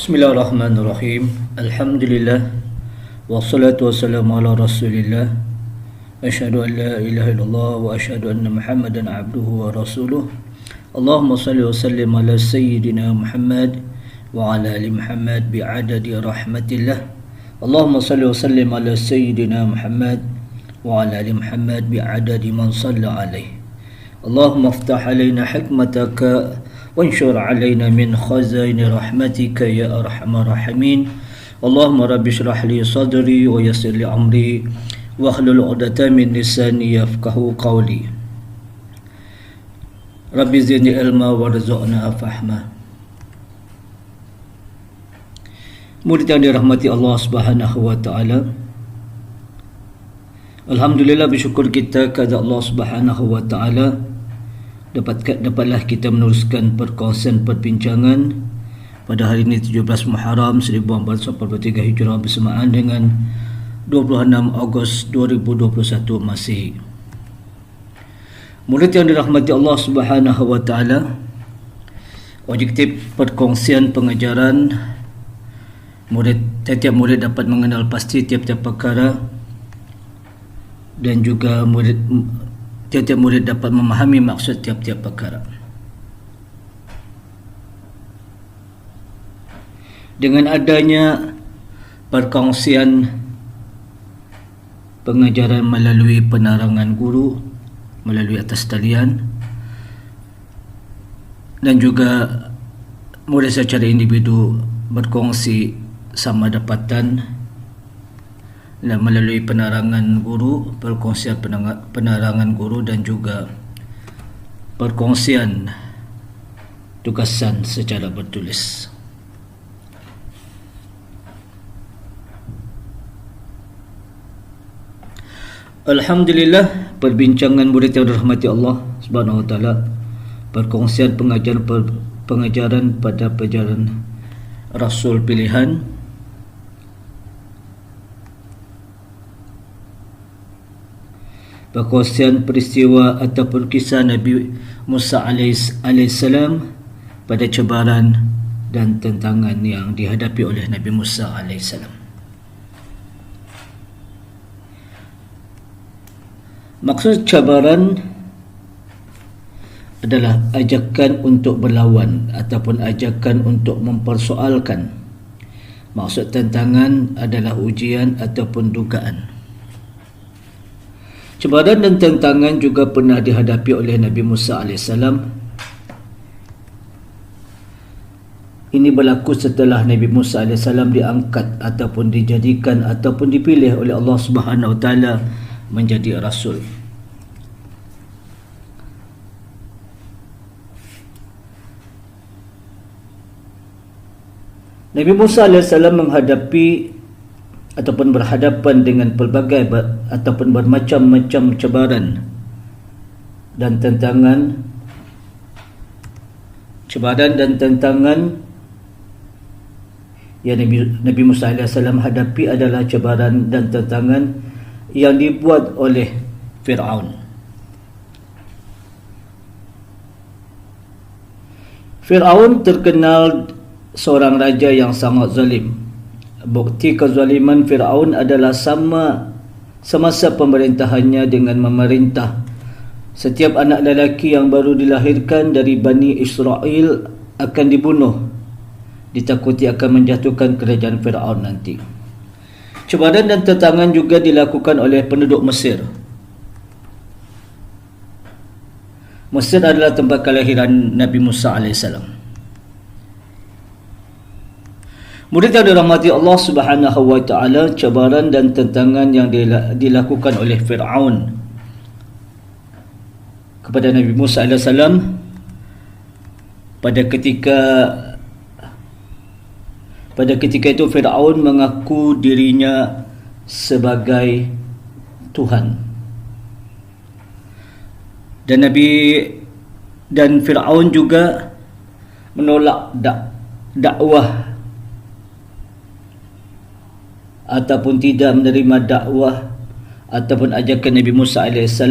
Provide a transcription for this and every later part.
Bismillahirrahmanirrahim. Alhamdulillah. Wassalatu wassalamu ala rasulillah. Asyhadu an la ilaha illallah wa asyhadu anna Muhammadan abduhu wa rasuluh. Allahumma salli wa sallim ala sayyidina Muhammad wa ala ali Muhammad bi'adadi rahmatillah. Allahumma salli wa sallim ala sayyidina Muhammad wa ala ali Muhammad bi'adadi man salla alaihi. Allahumma aftah alaina hikmataka وانشر علينا من خزائن رحمتك يا أرحم الراحمين اللهم رب اشرح لي صدري ويسر لي أمري واحلل عقدة من لساني يفقهوا قولي رب زدني علما وارزقنا فهما. Murid yang dirahmati Allah Subhanahu wa taala, alhamdulillah, bersyukur kita kepada Allah Subhanahu wa taala dapatlah kita meneruskan perkongsian perbincangan pada hari ini 17 Muharram 1443 Hijrah bersamaan dengan 26 Ogos 2021 Masihi. Murid yang dirahmati Allah Subhanahu wa taala, objektif perkongsian pengajaran tiap murid dapat mengenal pasti tiap-tiap perkara dan juga tiap-tiap murid dapat memahami maksud tiap-tiap perkara. Dengan adanya perkongsian pengajaran melalui penerangan guru, melalui atas talian, dan juga murid secara individu berkongsi sama dapatan, dan melalui penerangan guru, perkongsian penerangan guru dan juga perkongsian tugasan secara bertulis. Alhamdulillah, perbincangan murid yang dirahmati Allah Subhanahu wa taala, perkongsian pengajaran pada pelajaran Rasul pilihan, perkongsian peristiwa ataupun kisah Nabi Musa alaihissalam pada cabaran dan tentangan yang dihadapi oleh Nabi Musa alaihissalam. Maksud cabaran adalah ajakan untuk berlawan ataupun ajakan untuk mempersoalkan. Maksud tentangan adalah ujian ataupun dugaan. Cabaran dan tentangan juga pernah dihadapi oleh Nabi Musa AS. Ini berlaku setelah Nabi Musa AS diangkat ataupun dijadikan ataupun dipilih oleh Allah Subhanahu Wa Taala menjadi Rasul. Nabi Musa AS menghadapi ataupun berhadapan dengan pelbagai ataupun bermacam-macam cabaran dan tentangan. Cabaran dan tentangan yang Nabi Musa AS hadapi adalah cabaran dan tentangan yang dibuat oleh Fir'aun. Fir'aun terkenal seorang raja yang sangat zalim. Bukti kezaliman Fir'aun adalah semasa pemerintahannya dengan memerintah setiap anak lelaki yang baru dilahirkan dari Bani Israel akan dibunuh, ditakuti akan menjatuhkan kerajaan Fir'aun nanti. Cabaran dan tentangan juga dilakukan oleh penduduk Mesir. Mesir adalah tempat kelahiran Nabi Musa AS. Murid yang dirahmati Allah Subhanahu wa taala, cabaran dan tentangan yang dilakukan oleh Fir'aun kepada Nabi Musa AS pada ketika itu Fir'aun mengaku dirinya sebagai Tuhan. Dan Fir'aun juga menolak dakwah ataupun tidak menerima dakwah ataupun ajakan Nabi Musa AS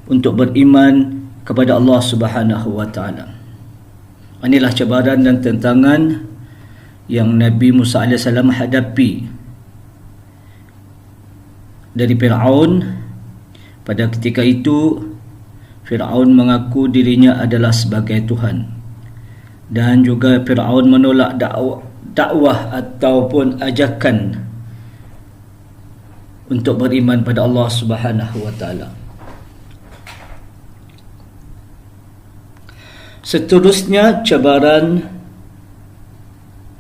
untuk beriman kepada Allah Subhanahu wa taala. Inilah cabaran dan tentangan yang Nabi Musa AS hadapi dari Fir'aun. Pada ketika itu Fir'aun mengaku dirinya adalah sebagai Tuhan, dan juga Fir'aun menolak dakwah ataupun ajakan untuk beriman pada Allah Subhanahu wa taala. Seterusnya cabaran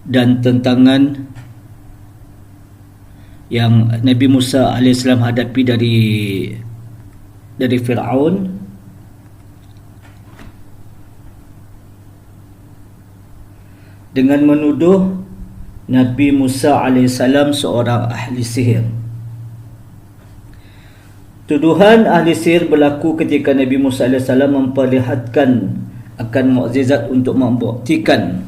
dan tentangan yang Nabi Musa AS hadapi dari Fir'aun dengan menuduh Nabi Musa AS seorang ahli sihir. Tuduhan ahli sihir berlaku ketika Nabi Musa AS memperlihatkan akan mukjizat untuk membuktikan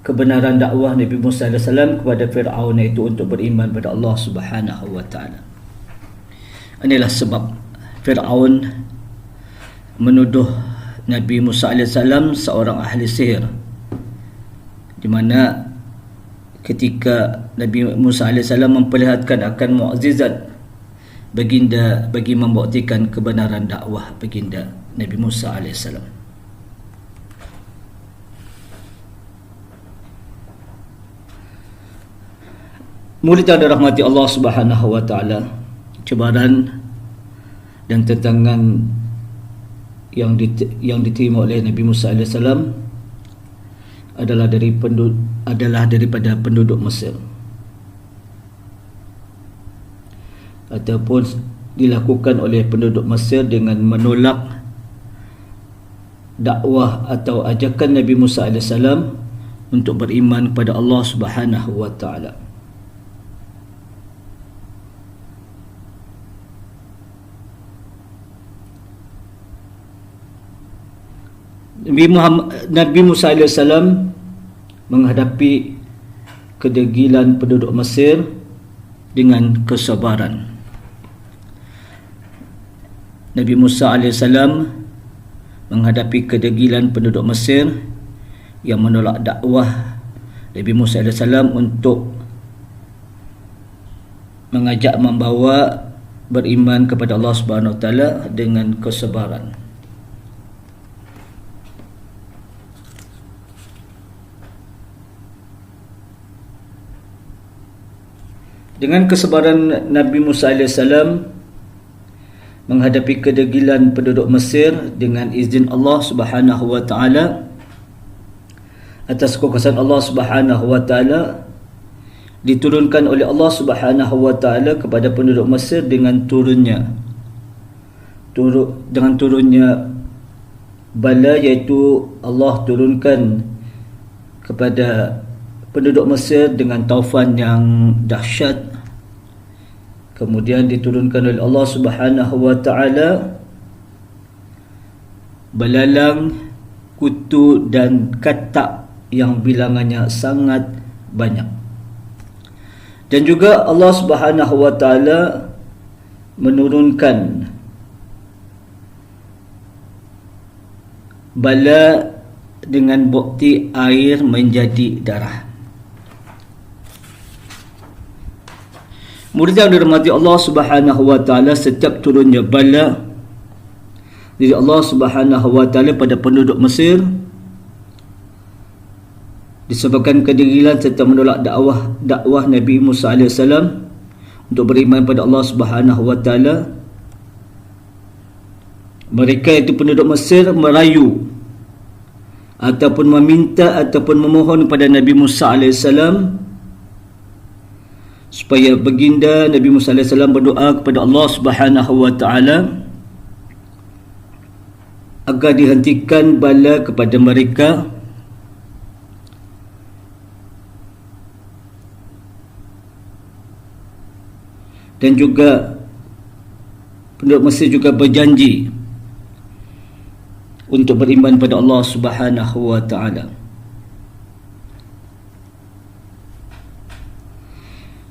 kebenaran dakwah Nabi Musa AS kepada Fir'aun, iaitu untuk beriman pada Allah Subhanahu wa taala. Inilah sebab Fir'aun menuduh Nabi Musa AS seorang ahli sihir, di mana ketika Nabi Musa AS memperlihatkan akan mukjizat baginda bagi membuktikan kebenaran dakwah baginda Nabi Musa AS. Murid yang dirahmati Allah Subhanahu wa taala, cabaran dan tentangan yang diterima oleh Nabi Musa AS adalah daripada penduduk Mesir, ataupun dilakukan oleh penduduk Mesir dengan menolak dakwah atau ajakan Nabi Musa AS untuk beriman kepada Allah Subhanahu wa taala. Nabi Musa AS menghadapi kedegilan penduduk Mesir dengan kesabaran. Nabi Musa AS menghadapi kedegilan penduduk Mesir yang menolak dakwah Nabi Musa AS untuk mengajak membawa beriman kepada Allah Subhanahu wa taala dengan kesabaran. Dengan kesabaran Nabi Musa AS menghadapi kedegilan penduduk Mesir dengan izin Allah Subhanahu wa taala, atas kekuasaan Allah Subhanahu wa taala diturunkan oleh Allah Subhanahu wa taala kepada penduduk Mesir dengan turunnya bala, iaitu Allah turunkan kepada penduduk Mesir dengan taufan yang dahsyat. Kemudian diturunkan oleh Allah Subhanahu wa taala belalang, kutu dan katak yang bilangannya sangat banyak. Dan juga Allah Subhanahu wa taala menurunkan bala dengan bukti air menjadi darah. Murid yang dirahmati Allah Subhanahu wa taala, setiap turunnya bala dari Allah Subhanahu wa taala pada penduduk Mesir disebabkan kedegilan serta menolak dakwah Nabi Musa AS untuk beriman pada Allah Subhanahu wa taala, mereka itu penduduk Mesir merayu ataupun meminta ataupun memohon kepada Nabi Musa AS supaya baginda Nabi Musa AS berdoa kepada Allah Subhanahu wa taala agar dihentikan bala kepada mereka, dan juga penduduk Mesir juga berjanji untuk beriman pada Allah Subhanahu wa taala.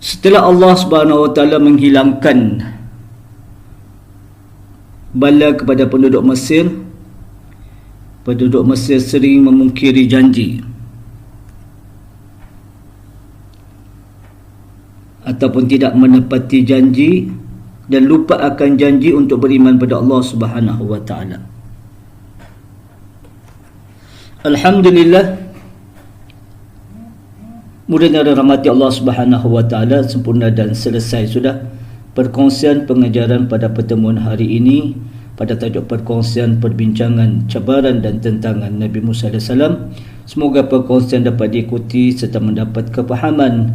Setelah Allah Subhanahu wa taala menghilangkan bala kepada penduduk Mesir sering memungkiri janji. ataupun tidak menepati janji dan lupa akan janji untuk beriman pada Allah Subhanahu wa taala. Alhamdulillah, mudah-mudahan dirahmati Allah Subhanahu wa taala, sempurna dan selesai sudah perkongsian pengajaran pada pertemuan hari ini pada tajuk perkongsian perbincangan cabaran dan tentangan Nabi Musa AS. Semoga perkongsian dapat diikuti serta mendapat kefahaman.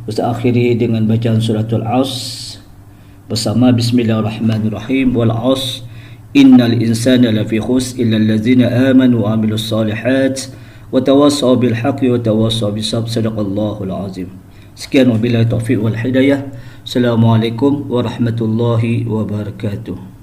Ustaz akhiri dengan bacaan suratul As bersama Bismillahirrahmanirrahim. Wal As innal insana lafi khus illa allazina amanu wa amilus solihat wa tawassaw bil haqqi wa tawassaw bis sabr. Sadaqallahul azim. Sekian wabillahi taufiq wal hidayah. Assalamualaikum warahmatullahi wabarakatuh.